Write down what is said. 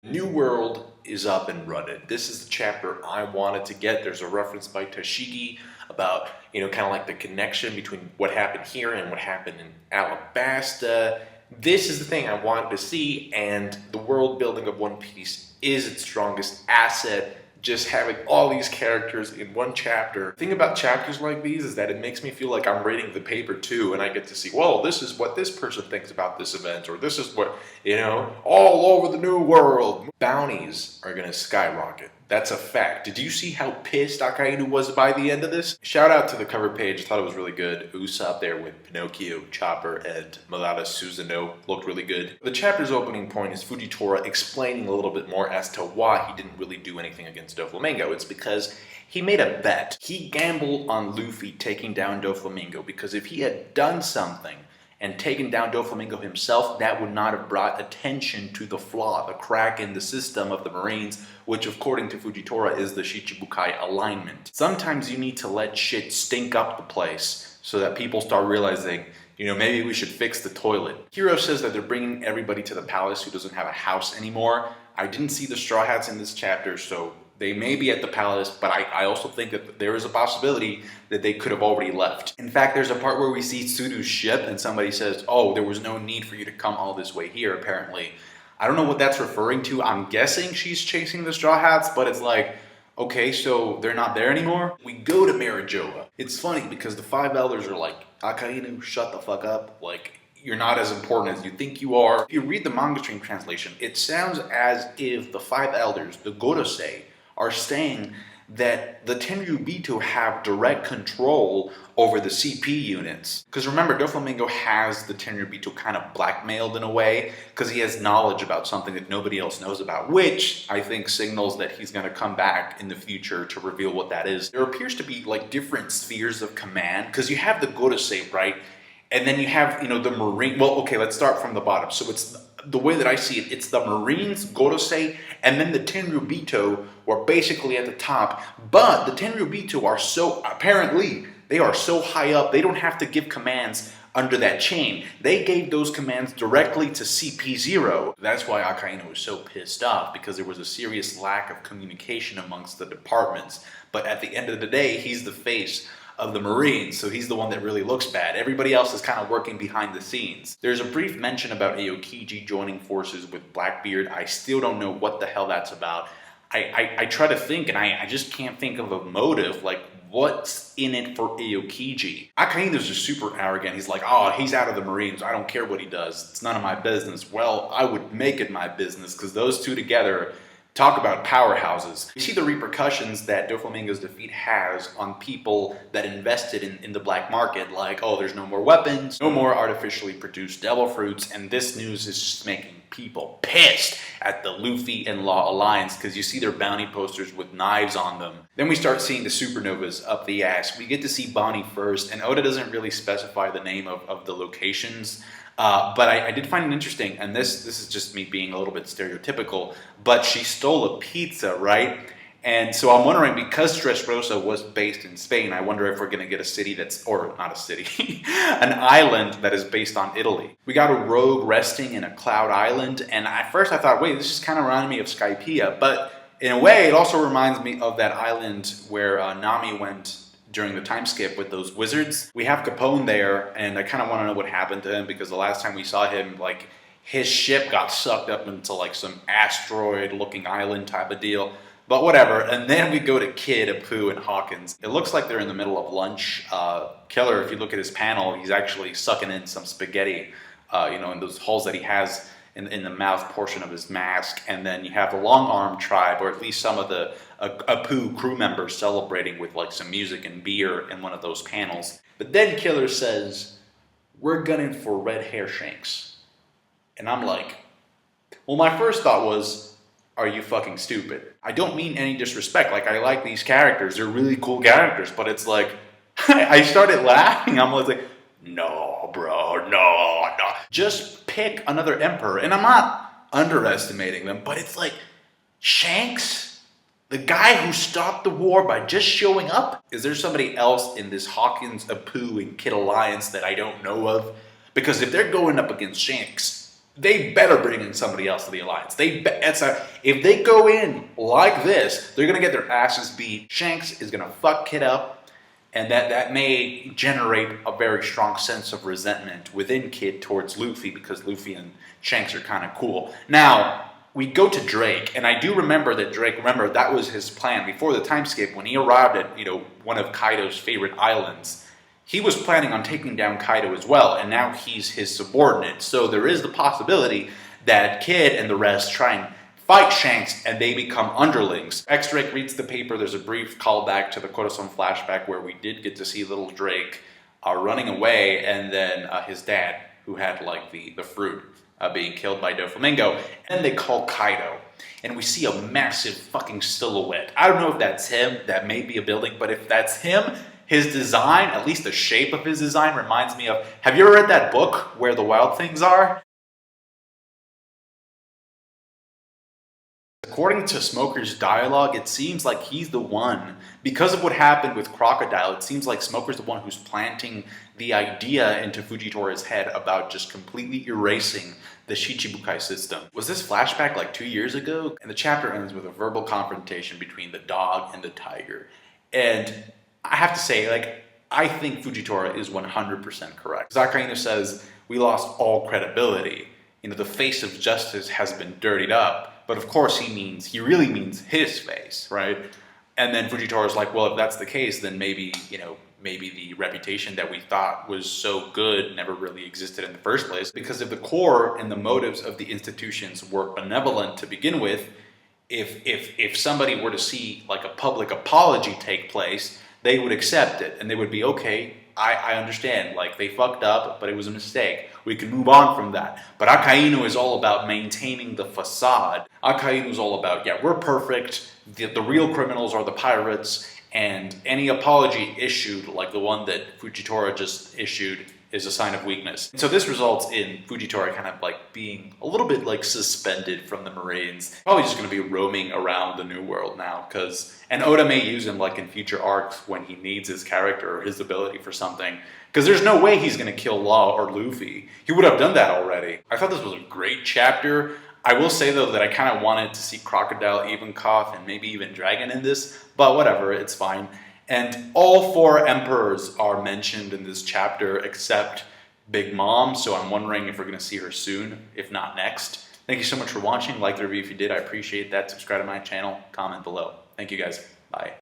New World is up and running. This is the chapter I wanted to get. There's a reference by Tashigi about, kind of like the connection between what happened here and what happened in Alabasta. This is the thing I wanted to see, and the world building of One Piece is its strongest asset. Just having all these characters in one chapter. The thing about chapters like these is that it makes me feel like I'm reading the paper too, and I get to see, well, this is what this person thinks about this event, or this is what, all over the new world. Bounties are gonna skyrocket. That's a fact. Did you see how pissed Akainu was by the end of this? Shout out to the cover page. I thought it was really good. Usopp there with Pinocchio, Chopper, and Malada Susanoo looked really good. The chapter's opening point is Fujitora explaining a little bit more as to why he didn't really do anything against Doflamingo. It's because he made a bet. He gambled on Luffy taking down Doflamingo because if he had done something and taken down Doflamingo himself, that would not have brought attention to the flaw, the crack in the system of the Marines, which according to Fujitora is the Shichibukai alignment. Sometimes you need to let shit stink up the place so that people start realizing, maybe we should fix the toilet. Hiro says that they're bringing everybody to the palace who doesn't have a house anymore. I didn't see the Straw Hats in this chapter, so they may be at the palace, but I also think that there is a possibility that they could have already left. In fact, there's a part where we see Sudo's ship and somebody says, oh, there was no need for you to come all this way here, apparently. I don't know what that's referring to. I'm guessing she's chasing the Straw Hats, but it's like, okay, so they're not there anymore? We go to Marijoa. It's funny because the five elders are like, Akainu, shut the fuck up. You're not as important as you think you are. If you read the manga stream translation, it sounds as if the five elders, the Gorosei, are saying that the Tenryubito have direct control over the CP units. Because remember, Doflamingo has the Tenryubito kind of blackmailed in a way, because he has knowledge about something that nobody else knows about, which I think signals that he's going to come back in the future to reveal what that is. There appears to be different spheres of command, because you have the Gorosei, right? And then you have, the Marine. Well, okay, let's start from the bottom. So it's the way that I see it, it's the Marines, Gorosei, and then the Tenryubito were basically at the top. But the Tenryubito are apparently, they are so high up, they don't have to give commands under that chain. They gave those commands directly to CP0. That's why Akainu was so pissed off, because there was a serious lack of communication amongst the departments. But at the end of the day, he's the face of the Marines, so he's the one that really looks bad. Everybody else is kind of working behind the scenes. There's a brief mention about Aokiji joining forces with Blackbeard. I still don't know what the hell that's about. I try to think, and I just can't think of a motive, what's in it for Aokiji? Akainu's just super arrogant. He's like, oh, he's out of the Marines. I don't care what he does. It's none of my business. Well, I would make it my business, because those two together talk about powerhouses. You see the repercussions that Doflamingo's defeat has on people that invested in the black market, there's no more weapons, no more artificially produced devil fruits, and this news is just making people pissed at the Luffy and Law Alliance, because you see their bounty posters with knives on them. Then we start seeing the Supernovas up the ass. We get to see Bonnie first, and Oda doesn't really specify the name of the locations. But I did find it interesting, and this is just me being a little bit stereotypical, but she stole a pizza, right? And so I'm wondering, because Dressrosa was based in Spain, I wonder if we're going to get a city not a city, an island that is based on Italy. We got a rogue resting in a cloud island, and at first I thought, wait, this is kind of reminding me of Skypiea, but in a way it also reminds me of that island where Nami went during the time skip with those wizards. We have Capone there, and I kind of want to know what happened to him, because the last time we saw him, his ship got sucked up into some asteroid-looking island type of deal. But whatever. And then we go to Kid, Apoo, and Hawkins. It looks like they're in the middle of lunch. Killer, if you look at his panel, he's actually sucking in some spaghetti, in those holes that he has in the mouth portion of his mask. And then you have the Long Arm tribe, or at least some of the Apoo crew members celebrating with some music and beer in one of those panels. But then Killer says, we're gunning for red hair Shanks. And I'm like, well, my first thought was, are you fucking stupid? I don't mean any disrespect. I like these characters. They're really cool characters. But it's I started laughing. I'm like, no, bro, no. Just pick another emperor. And I'm not underestimating them, but it's Shanks? The guy who stopped the war by just showing up? Is there somebody else in this Hawkins, Apoo, and Kid alliance that I don't know of? Because if they're going up against Shanks, they better bring in somebody else to the alliance. If they go in like this, they're gonna get their asses beat. Shanks is gonna fuck Kid up, and that may generate a very strong sense of resentment within Kid towards Luffy, because Luffy and Shanks are kind of cool. Now, we go to Drake, and I do remember that that was his plan before the time skip. When he arrived at, one of Kaido's favorite islands, he was planning on taking down Kaido as well, and now he's his subordinate. So there is the possibility that Kid and the rest try and fight Shanks, and they become underlings. X-Drake reads the paper. There's a brief callback to the Corazon flashback where we did get to see little Drake running away, and then his dad, who had like the fruit, being killed by Doflamingo, and they call Kaido. And we see a massive fucking silhouette. I don't know if that's him, that may be a building, but if that's him, his design, at least the shape of his design, reminds me of, have you ever read that book, Where the Wild Things Are? According to Smoker's dialogue, it seems like he's the one, because of what happened with Crocodile, it seems like Smoker's the one who's planting the idea into Fujitora's head about just completely erasing the Shichibukai system. Was this flashback like 2 years ago? And the chapter ends with a verbal confrontation between the dog and the tiger. And I have to say, I think Fujitora is 100% correct. Akainu says, we lost all credibility. The face of justice has been dirtied up. But of course he really means his face, right? And then Fujitora's like, well, if that's the case, then maybe, maybe the reputation that we thought was so good never really existed in the first place. Because if the core and the motives of the institutions were benevolent to begin with, if somebody were to see like a public apology take place, they would accept it, and they would be, okay, I understand, like they fucked up, but it was a mistake. We can move on from that. But Akainu is all about maintaining the facade. Akainu is all about, yeah, we're perfect, the real criminals are the pirates, and any apology issued, like the one that Fujitora just issued, is a sign of weakness. So this results in Fujitora kind of like being a little bit like suspended from the Marines. Probably just going to be roaming around the New World now, and Oda may use him like in future arcs when he needs his character or his ability for something. Because there's no way he's going to kill Law or Luffy. He would have done that already. I thought this was a great chapter. I will say though that I kind of wanted to see Crocodile, Ivankov, and maybe even Dragon in this, but whatever, it's fine. And all 4 emperors are mentioned in this chapter except Big Mom, so I'm wondering if we're going to see her soon, if not next. Thank you so much for watching. Like the review if you did, I appreciate that. Subscribe to my channel, comment below. Thank you guys. Bye.